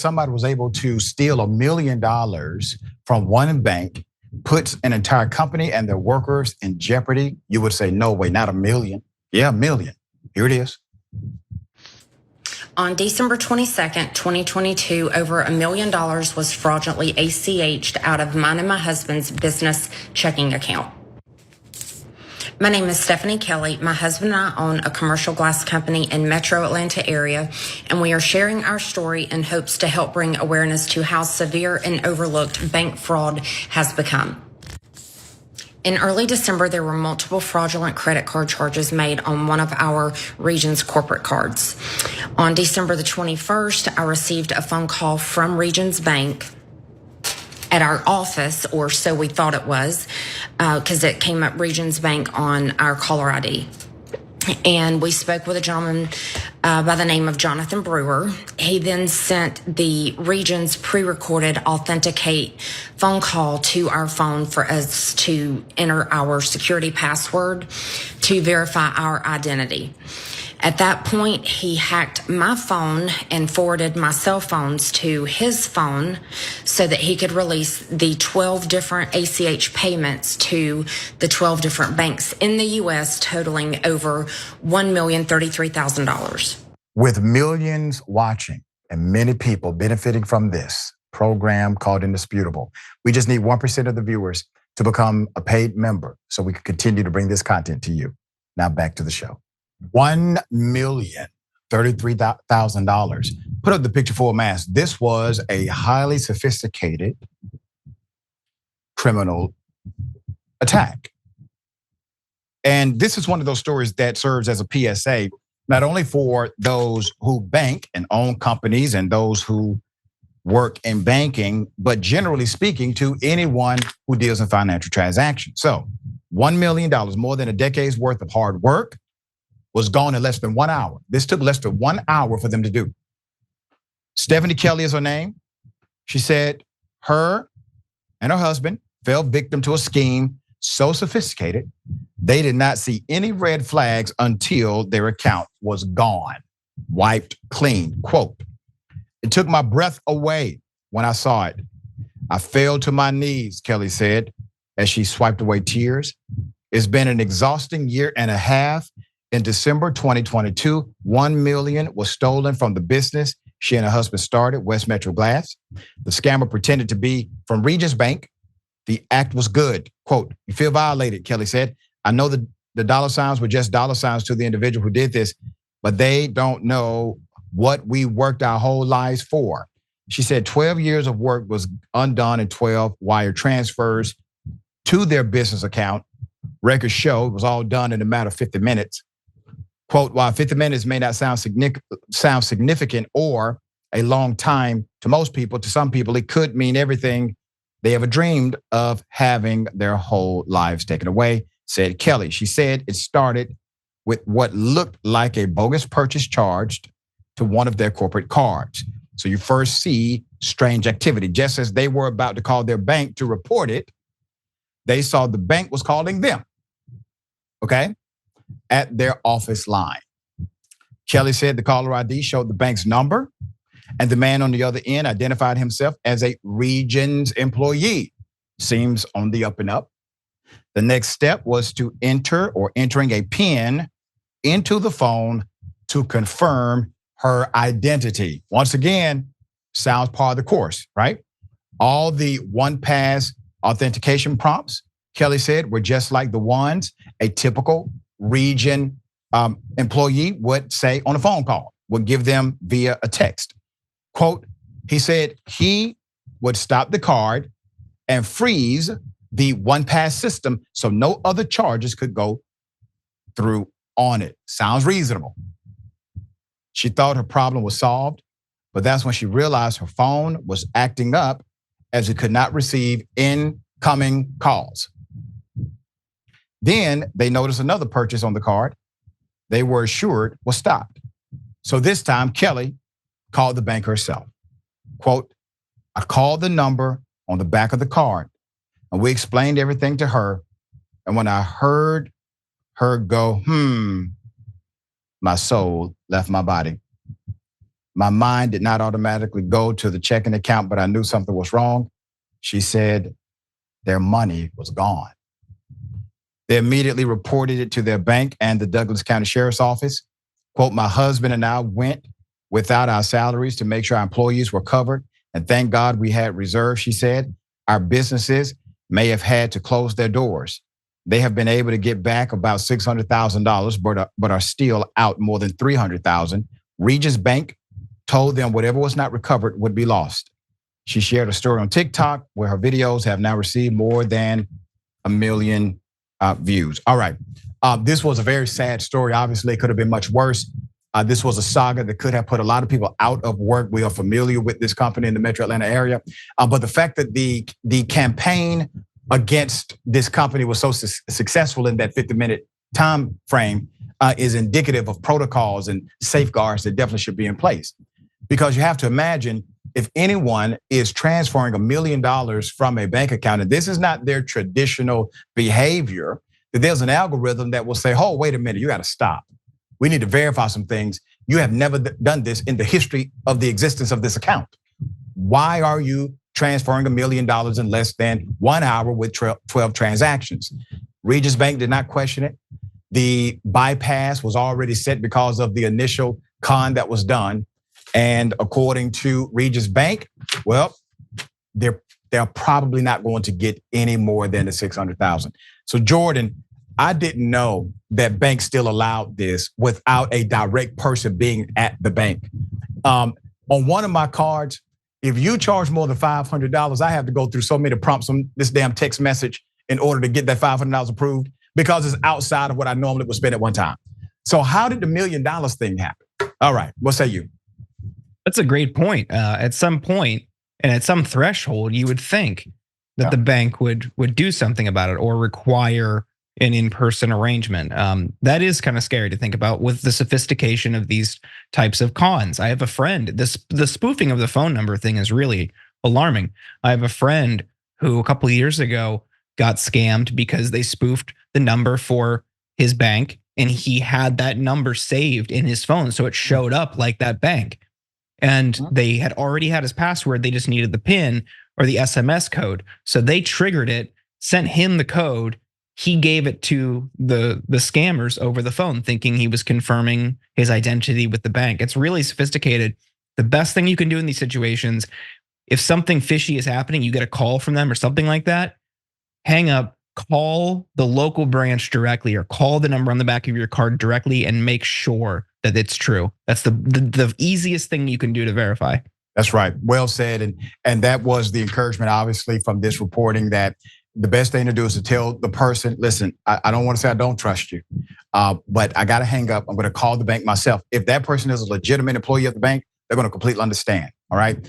somebody was able to steal $1 million from one bank, puts an entire company and their workers in jeopardy, you would say, no way, not $1 million. Yeah, $1 million. Here it is. On December 22nd, 2022, over $1 million was fraudulently ACH'd out of mine and my husband's business checking account. My name is Stephanie Kelley. My husband and I own a commercial glass company in Metro Atlanta area, and we are sharing our story in hopes to help bring awareness to how severe and overlooked bank fraud has become. In early December, there were multiple fraudulent credit card charges made on one of our Regions corporate cards. On December the 21st, I received a phone call from Regions Bank at our office, or so we thought it was, because it came up Regions Bank on our caller ID. And we spoke with a gentleman by the name of Jonathan Brewer. He then sent the Regions pre-recorded authenticate phone call to our phone for us to enter our security password to verify our identity. At that point, he hacked my phone and forwarded my cell phones to his phone so that he could release the 12 different ACH payments to the 12 different banks in the U.S., totaling over $1,033,000. With millions watching and many people benefiting from this program called Indisputable, we just need 1% of the viewers to become a paid member so we can continue to bring this content to you. Now back to the show. $1,033,000. Put up the picture full mass. This was a highly sophisticated criminal attack. And this is one of those stories that serves as a PSA, not only for those who bank and own companies and those who work in banking, but generally speaking to anyone who deals in financial transactions. So $1 million, more than a decade's worth of hard work, was gone in less than 1 hour. This took less than 1 hour for them to do. Stephanie Kelley is her name. She said her and her husband fell victim to a scheme so sophisticated, they did not see any red flags until their account was gone, wiped clean. Quote, "It took my breath away when I saw it. I fell to my knees," Kelley said, as she swiped away tears. "It's been an exhausting year and a half. In December 2022, $1 million was stolen from the business she and her husband started, West Metro Glass. The scammer pretended to be from Regions Bank. The act was good." Quote, "You feel violated," Kelley said. "I know the dollar signs were just dollar signs to the individual who did this, but they don't know what we worked our whole lives for." She said 12 years of work was undone and 12 wire transfers to their business account. Records show it was all done in a matter of 50 minutes. Quote, "While 50 minutes may not sound significant or a long time to most people, to some people, it could mean everything they ever dreamed of having their whole lives taken away," said Kelley. She said it started with what looked like a bogus purchase charged to one of their corporate cards. So you first see strange activity. Just as they were about to call their bank to report it, they saw the bank was calling them, okay, at their office line. Kelley said the caller ID showed the bank's number, and the man on the other end identified himself as a Regions employee. Seems on the up and up. The next step was to entering a PIN into the phone to confirm her identity. Once again, sounds part of the course, right? All the one-pass authentication prompts, Kelley said, were just like the ones a typical Region employee would say on a phone call, would give them via a text. Quote, he said he would stop the card and freeze the one-pass system so no other charges could go through on it. Sounds reasonable. She thought her problem was solved, but that's when she realized her phone was acting up as it could not receive incoming calls. Then they noticed another purchase on the card they were assured was stopped. So this time, Kelley called the bank herself. Quote, "I called the number on the back of the card and we explained everything to her. And when I heard her go, my soul left my body. My mind did not automatically go to the checking account, but I knew something was wrong. She said their money was gone. They immediately reported it to their bank and the Douglas County Sheriff's Office. Quote, my husband and I went without our salaries to make sure our employees were covered. And thank God we had reserves, she said. Our businesses may have had to close their doors. They have been able to get back about $600,000, but are still out more than $300,000. Regis Bank told them whatever was not recovered would be lost. She shared a story on TikTok where her videos have now received more than 1 million views. All right. This was a very sad story. Obviously, it could have been much worse. This was a saga that could have put a lot of people out of work. We are familiar with this company in the Metro Atlanta area. But the fact that the campaign against this company was so successful in that 50-minute time frame is indicative of protocols and safeguards that definitely should be in place. Because you have to imagine, if anyone is transferring $1 million from a bank account, and this is not their traditional behavior, that there's an algorithm that will say, oh, wait a minute, you got to stop. We need to verify some things. You have never done this in the history of the existence of this account. Why are you transferring $1 million in less than 1 hour with 12 transactions? Regis Bank did not question it. The bypass was already set because of the initial con that was done. And according to Regis Bank, well, they're probably not going to get any more than the $600,000. So Jordan, I didn't know that banks still allowed this without a direct person being at the bank. On one of my cards, if you charge more than $500, I have to go through so many prompts on this damn text message in order to get that $500 approved because it's outside of what I normally would spend at one time. So how did the $1 million thing happen? All right, what say you? That's a great point. At some point and at some threshold, you would think that the bank would do something about it or require an in-person arrangement. That is kind of scary to think about with the sophistication of these types of cons. I have a friend, the spoofing of the phone number thing is really alarming. I have a friend who a couple of years ago got scammed because they spoofed the number for his bank and he had that number saved in his phone. So it showed up like that bank. And they had already had his password. They just needed the PIN or the SMS code. So they triggered it, sent him the code. He gave it to the scammers over the phone, thinking he was confirming his identity with the bank. It's really sophisticated. The best thing you can do in these situations, if something fishy is happening, you get a call from them or something like that, hang up, call the local branch directly or call the number on the back of your card directly and make sure that it's true. That's the easiest thing you can do to verify. That's right, well said. And that was the encouragement, obviously, from this reporting that the best thing to do is to tell the person, listen, I don't want to say I don't trust you, but I got to hang up. I'm going to call the bank myself. If that person is a legitimate employee of the bank, they're going to completely understand, all right?